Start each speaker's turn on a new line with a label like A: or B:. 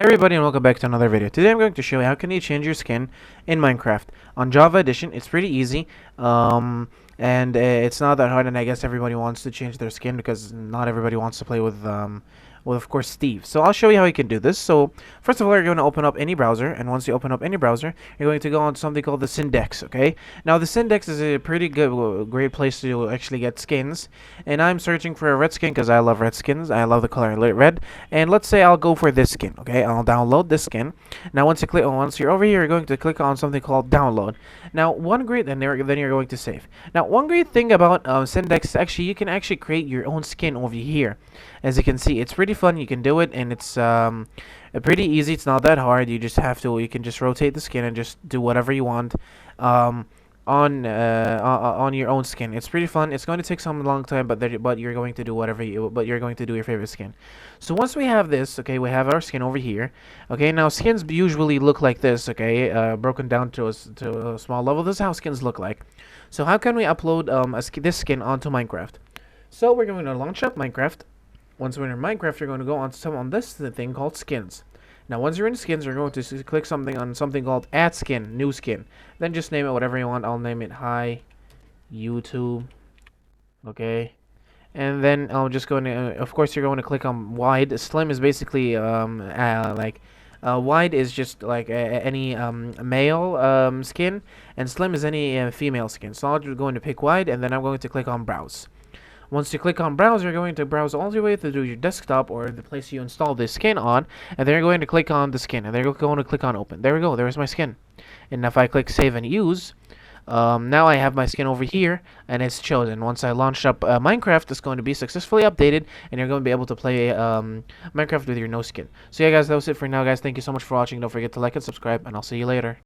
A: Hey everybody and welcome back to another video. Today I'm going to show you how can you change your skin in Minecraft. On Java Edition, it's pretty easy. And it's not that hard, and I guess everybody wants to change their skin because not everybody wants to play with of course Steve. So I'll show you how you can do this. So first of all, you're going to open up any browser, and once you open up any browser, you're going to go on to something called the Syndex, okay? Now the Syndex is a pretty great place to actually get skins, and I'm searching for a red skin because I love red skins. I love the color red, and let's say I'll go for this skin, okay? I'll download this skin. Now once you're over here, you're going to click on something called download. Now then you're going to save. Now one great thing about Syndex is actually you can actually create your own skin over here. As you can see, it's pretty fun. You can do it, and it's pretty easy. It's not that hard. You can just rotate the skin and just do whatever you want. Um, on your own skin. It's pretty fun. It's going to take some long time, but you're going to do you're going to do your favorite skin. So once we have this, okay, we have our skin over here. Okay, now skins usually look like this, okay, broken down to a small level. This is how skins look like. So how can we upload this skin onto Minecraft? So we're going to launch up Minecraft. Once we're in Minecraft, you're going to go on this thing called skins. Now, once you're in skins, you're going to click something called add skin, new skin. Then just name it whatever you want. I'll name it Hi YouTube. Okay. And then I'm just going to, of course, you're going to click on wide. Slim is basically wide is just like any male skin, and slim is any female skin. So I'm just going to pick wide, and then I'm going to click on browse. Once you click on browse, you're going to browse all the way to your desktop or the place you install the skin on, and then you're going to click on the skin, and then you're going to click on open. There we go, there's my skin. And if I click save and use, now I have my skin over here, and it's chosen. Once I launch up Minecraft, it's going to be successfully updated, and you're going to be able to play Minecraft with your no skin. So yeah guys, that was it for now guys. Thank you so much for watching. Don't forget to like and subscribe, and I'll see you later.